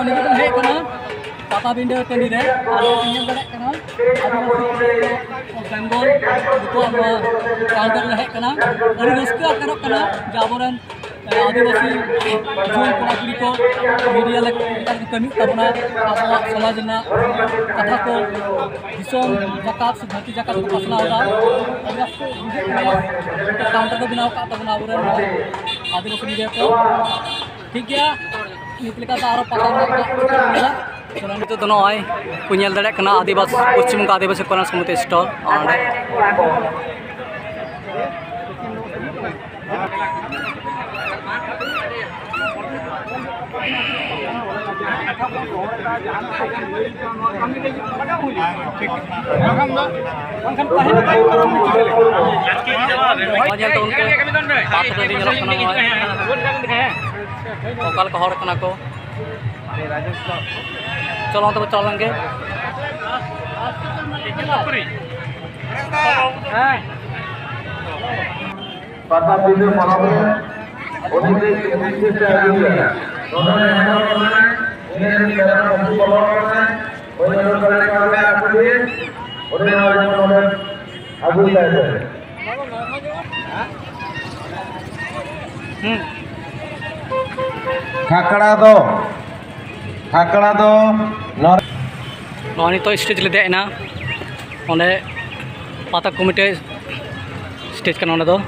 निकट हेक कना पाता बिंडा टंडी रे आरो ᱧᱮᱞ ᱫᱟᱲᱮᱭᱟᱜ ᱠᱟᱱᱟ बेंगल ᱱᱤᱛᱚᱜ काउंटर ᱨᱮ हेक कना ᱟᱹᱰᱤ ᱨᱟᱹᱥᱠᱟᱹ ᱟᱠᱟᱨᱚᱜ ᱠᱟᱱᱟ ᱡᱮ ᱟᱵᱚᱨᱮᱱ आदिवासी जुआन कोड़ा कुड़ी को मीडिया कमी तबना अब समाज कथा को दिसोम जाकात से धरती जाकात को पासना होगा काउंटर को बनाव का तबना आबोरेन आदिवासी मीडिया को ठीक है निकल का आरो पता तो दोनों आए को नेल दड़े कना आदिवासी पश्चिम का आदिवासी कोना समिति स्टॉल को चलो तो चलेंगे पाता बिंदु मनावे उन्हें किसी से आगे लिया उन्होंने हमारा बनाया उन्हें मेरा मुझे बोला करना उन्हें लोगों का मैं आपको दिए उन्हें हमारे उन्होंने आगे लाए खाकड़ा दो नॉनी तो स्टेज ले देना उन्हें पाता कमिटी स्टेज का नॉन दो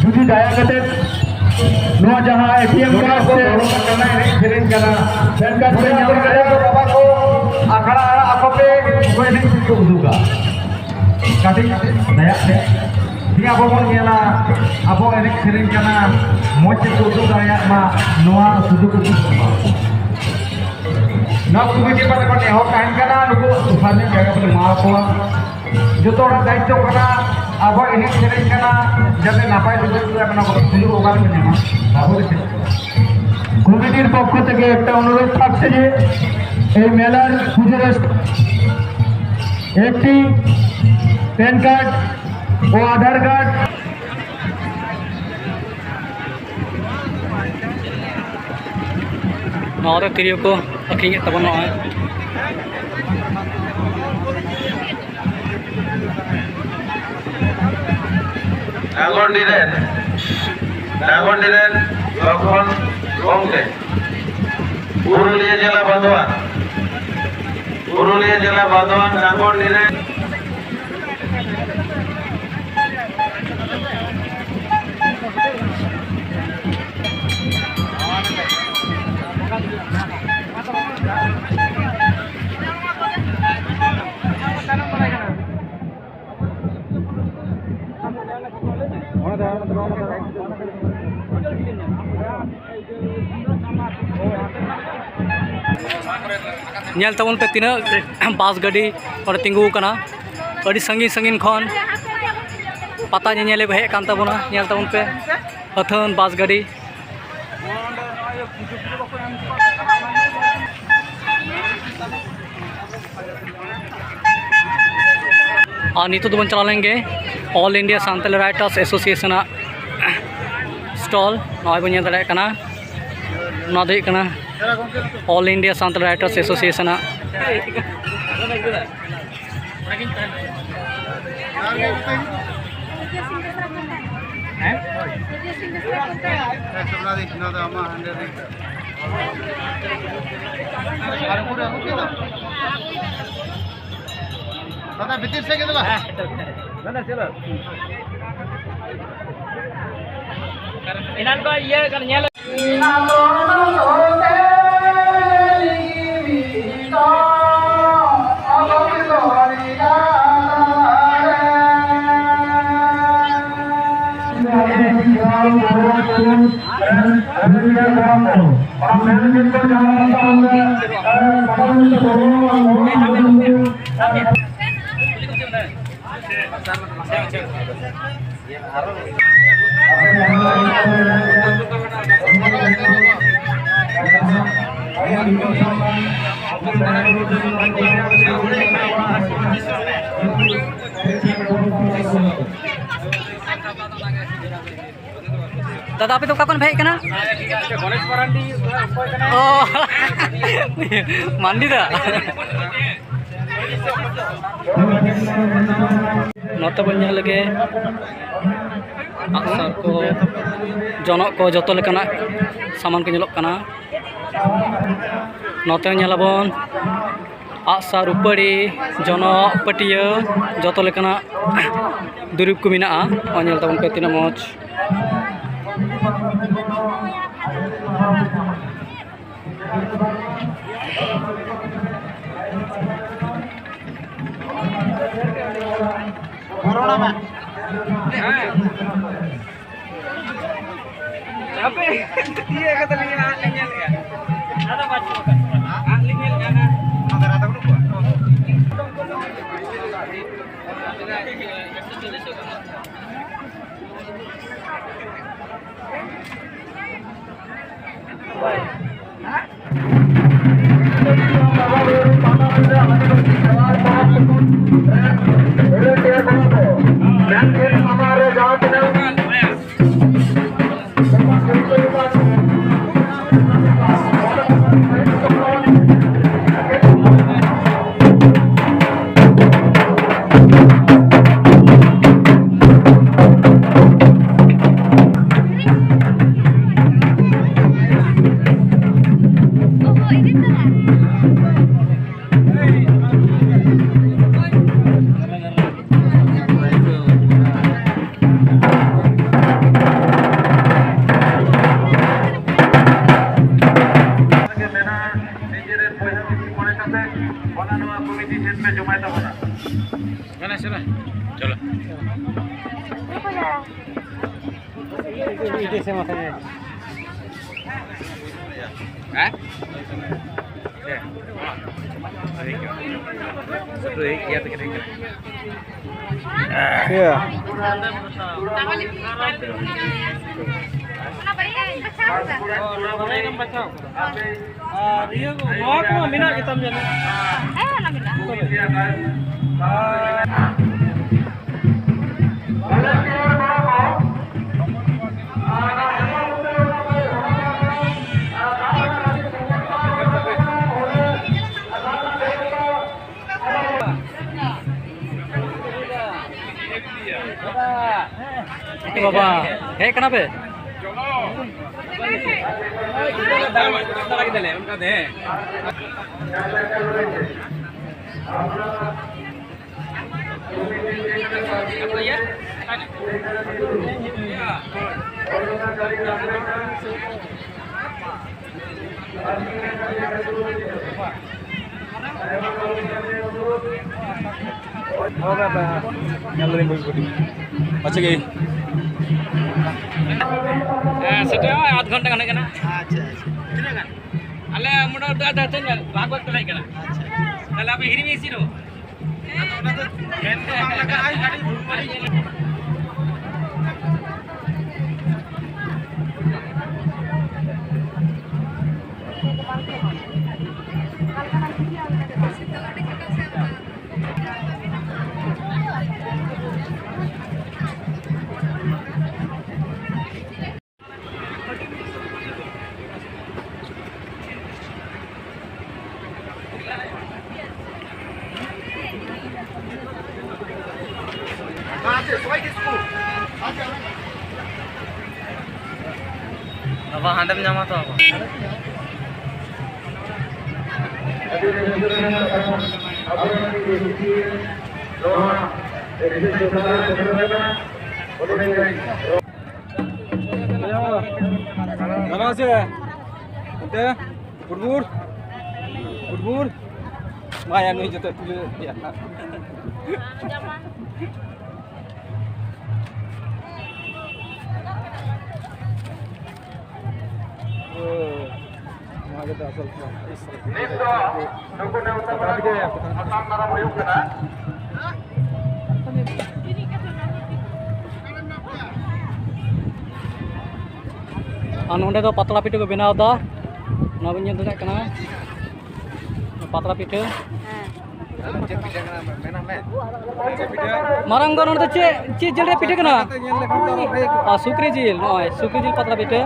जुदी दाया कते नोआ जहां एटीएम कार्ड से करना है सेलिंग करना पैन कार्ड से नाम करे तो बाबा को आखड़ा आपको पे कोई नहीं को दूंगा काटी दाया से dia bobon nyala abo enek sering kana moch tutu daya ma noa sudu kutu na committee pada ko neho kain kana nuko sane jaga pun ma ko joto orang daitto kana abo enek sering kana jabe napai dudu apna ko sudu ogar me nyama abo se কমিটির পক্ষ থেকে একটা অনুরোধ থাকছে যে এই মেলার পুজোর একটি প্যান কার্ড ও আধার কার্ড नौरे तिरियो को अखिंग तबन नॉय नागोंडिरेन लखन गंगे पुरुलिया जिला बांधवान नागोंडिरेन नेल तबन पे तीन बस गाड़ी और तिंगू कना अड़ी संगीन खन पता नेले हेज कान तबना नेल तबन पे अथन बस गाड़ी और नित बन चला लेंगे all India Santali writers association stall नॉय बन नेल दाड़े कना ना दो कना all India Santali writers association दादा भीतर से कितना दादा चलो इनान को ये कर नेल दादा आप तो कौन भाई कना oh mandi dah नोते बन लगे आगसार को जनक को जो लेकाना सामान को नेलोग कना नोते नेलाबन आगसार उपड़ी जनक पटिया जो लेकाना दुरीब को मेना नेल ताबन पे तीना मौज कोरोना में apa dia kata lagi nak lingel ya ada baca ah lingel kana ada rata dulu हमारे गाँव चलो बाबा है कना पे अच्छा गई सेटा आध घंटा गाने कना अच्छा कितना गान अले मोटा दा दा भागवत तलाई कना अच्छा ताले आप हिरी में सिरो ना तो खेत में लगा आई गाड़ी पड़ी apa handam nyama tuh apa? Mana sih? Ada burbur, burbur, maya nih jatuh dulu ya. Kita asal Niso, nunggu na utama na ko. Asam na mo yung kana. और नोडे दो पतला पिठा को बनाव दा ना बन ñël dak kana पतला पिठा marang do nonde चे जिल रे पिठा kana सुक्री जिल पतला पिठा